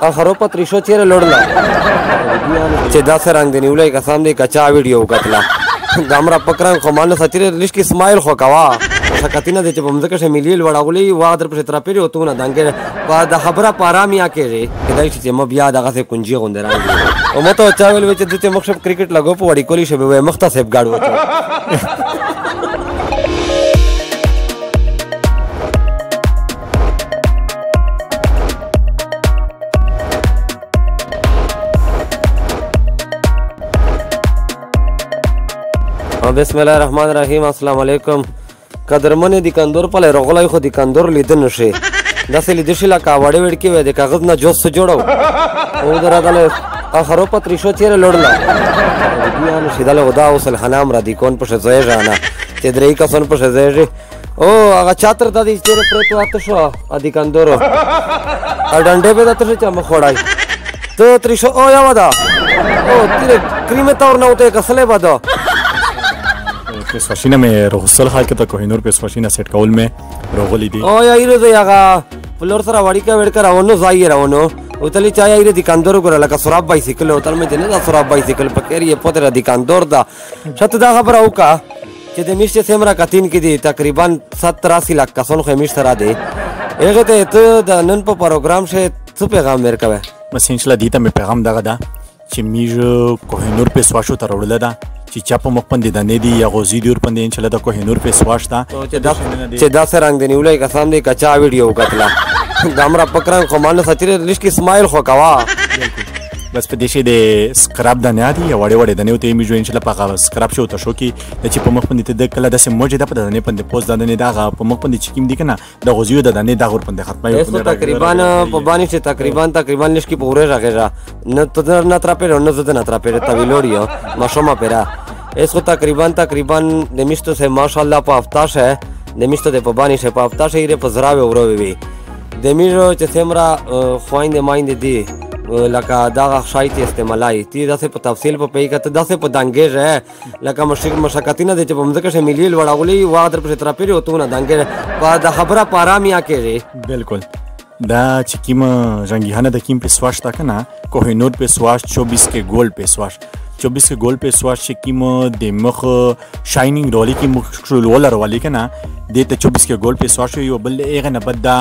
اخرو پتریشو چیرې لوړله چې داسې رنګ دی نیولی کسان دی که چا ویډیو وکتله د همرا پکرنګ خو مانه ساتیرې لږکې سمایل خو کوه شکتینه دی چې په مځکه شه ملي لوړغولي وا در پسې ترپېرې وتونه دنګې په د خبره په ارام یا کېږي کیدای شي چې ما بیا دغسې کنجي غوندې رانګي او ما ته چا ویل وی چې دته مخ شپ کرکټ لګو په وړي کولی شبه وی مخته سیف ګاډ وته بسم الله الرحمن الرحیم السلام علیکم قدرمن دکاندور په لرغلای خو دکاندور لیدل نشي داسې لیدل شي لکه وړې وړکې وې د کاغذ نه جوس جوړو او درغله اخرو پتریشو چیرې لوړله بیا نشي دله خدا اوسل حنام را دي کون په ځای ځانا چې درې کسان په ځای او هغه چاتر د دې چیرې پرته اته شو دکاندور ا ډنډې به دته چې مخوړای ته تریشو او یا ودا او تیر کریم تور نه وته کسله ودا پیسواشینه مې رغسل خای کې ته کوهینور پیسواشینه سیټ کول مې روغلی دي او یا ایرو زه هغه فلور سره وړي کا وړ راونو ځای راونو او تلی چا ایره دکاندور ګره لکه سراب بایسیکل او تل مې نه دا سراب بایسیکل پکې یې پوتره دکاندور دا شت دا خبر او کا چې د میشته سیمرا کتین کې دي تقریبا 87 لک کسون خو میشته را دي هغه ته د نن په پروګرام شه څه پیغام ورکوي بس ان شاء الله دې ته مې پیغام دغه دا چې میژ کوهینور پیسواشو ته وړل دا چې چا په مخ باندې د نه دی یا غوزي دی ور باندې ان شاء الله د کوهینور پیسواش تا چې داسې رنګ دی نیولای کسان دی کچا ویډیو وکتله د همرا پکرنګ خو مانه ساتیرې لږکې سمایل خو کوه بس په دې شی د سکراب د نه دی وړې وړې د نه ته میژو ان شاء الله په سکراب شو ته شو کې د چې په مخ باندې ته د کله داسې موجه د په د نه باندې پوز د نه دغه په مخ باندې چې کیم دی کنه د غوزیو د نه دغه ور باندې ختمه تقریبا په باندې چې تقریبا لږکې پوره راغی نه ته نه ترپېره نه زه نه ترپېره ته ویلوړیو ماشومه پیرا इसको तकरीबन दमिस्तो से माशाल्लाह په افتاش है दमिस्तो د په بانی شه په افتاش یې په زراوي اوروي وي دمیرو چې سمرا خويند مایند دي لکه دا شایت استعمالای تی داسې په تفصیل په پی کته داسې په دنګې ہے لکه مشکاتینه د چې په مځکه شه ملي وړاولي وا در پر ترپېری وتونه دنګې په د خبره په ارام یا کېږي بالکل دا چې کیم جنگیانه د کیم په سواش تا کنه کوهینور په سواش 24 کې ګول په سواش 24 के गोल पे स्वाश किम दे मख शाइनिंग रोली की मुख रोलर वाली के ना देते 24 के गोल पे स्वाश यो बल एगन बद्दा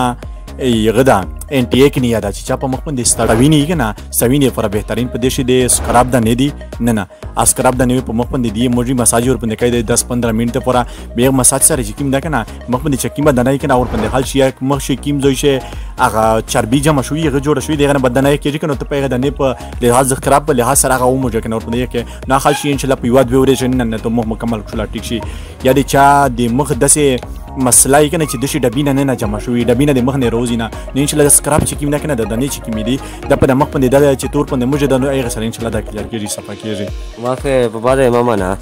غدا ان ټي اي کې نه یاده چې چا په مخ باندې ستړوینی کنه سوینې پر بهترین په دیش دي سکراب د نه دي نه اسکراب د نه په مخ باندې دی موجي مساج ور باندې کوي 10-15 منټه پورا به مساج سره چې کیم دا کنه مخ باندې چکیمه د نه کنه اور باندې حل شي مخ شي کیم زوي شي هغه چربي جمع شوی هغه جوړ شوی دغه بدن کې چې کنه ته په د نه په لحاظ سکراب په لحاظ سره هغه موجه کنه اور باندې کې نه حل شي ان شاء الله په یواد به ورې نه ته مخ مکمل کړل ټیک شي یا دي چا د مخ دسه مسله یې کنه چې د شي ډبینه نه جمع شوی ډبینه د مخ نه روزینه نه ان شاء الله سکراب چې کیم نه کنه د دنه چې کیم دي د په مخ باندې د چې تور باندې موجه د هغه سره ان شاء الله د کلیر کېږي صفه کېږي واخه په باندې ماما نه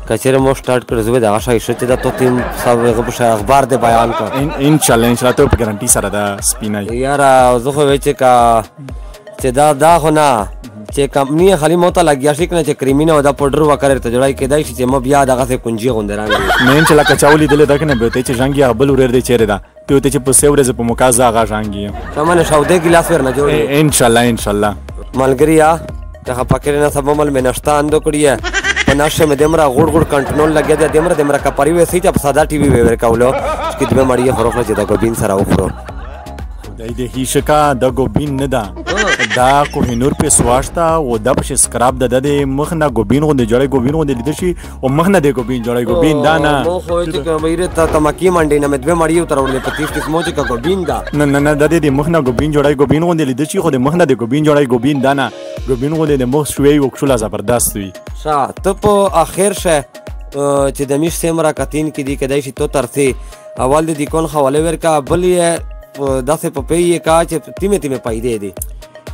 کچره مو سٹارټ کړو زه د هغه شته د تو تیم صاحب په اخبار د بیان کړ ان شاء الله ته په ګارانټي سره د سپینای یار زه خو وچ کا چې دا خو نه چې کمپنی خالی موته لګیا شي کنه چې کریمینه او دا پودر وکړ ته جوړای کېدای شي چې م بیا دغه څه کنجي غوندې راغلی نه چې لکه چاولي دل دا کنه به ته چې ژانګي بل ور دې چیرې دا ته چې په سیورز په مکازا غا ژانګي سامان شاوده ګلاس ور نه جوړي ان شاء الله ملګریا ته پکې نه سبا مل منشتان دو کړی په ناشه مې دمرا غوړ کنټرول لګیا دې دمرا کپاری وې سي چې په ساده ټي وي ور کاولو چې دې مړی خروخه چې دا ګوبین سره وخورو د هیڅکا د ګوبین نه دا دا کوهینور په سواشتا او د په سکراب د مخ نه ګوبین غوندې جوړای ګوبین غوندې لیدل شي او مخ نه د ګوبین جوړای ګوبین دا نه مو خو چې کومه ته تمکی منډې نه مدوي مړیو ترولې په 30 قسمو چې ګوبین دا نه د مخ نه ګوبین جوړای ګوبین غوندې لیدل شي خو د مخ نه د ګوبین جوړای ګوبین دا نه ګوبین غوندې د مخ شوی وکړه زبردست وي شا ته په اخر شه چې د میش سیمرا کتین کې دی کدای شي تو ترسي اول د کون حواله ورکا بلې داسې په پیې کا چې تیمه پیدې دي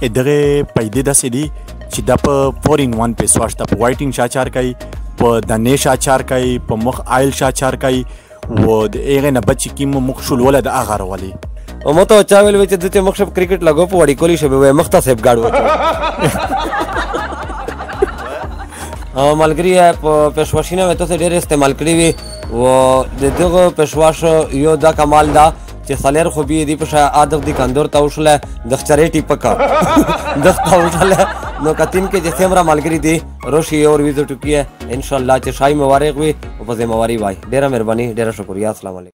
دغه پیدې داسې دي چې دا په 4-in-1 په سواشته په وایټینګ شاچار کوي په دانې شاچار کوي په مخ آیل شاچار کوي و د هغه نه بچ کی مخ شولوله د اغه راولي او مو ته چا ویل چې دته مخ شپ کرکټ لګو په وړي کولی شبه وای مخته سیف ګاډ وته او ملګری په پښواشینه وته ډېر استعمال کړی وي و دغه پښواش یو دا کمال دا چې سالر خو بي دی په شا عادت دي کندور ته وشله د خچرې ټیپکا د ته وشله نو کتین کې چې سیمرا مالګری دي روشي اور ویزټ کیه ان شاء الله چې شای مبارک وي او په زمواري وای ډیره مهرباني ډیره شکریا السلام علیکم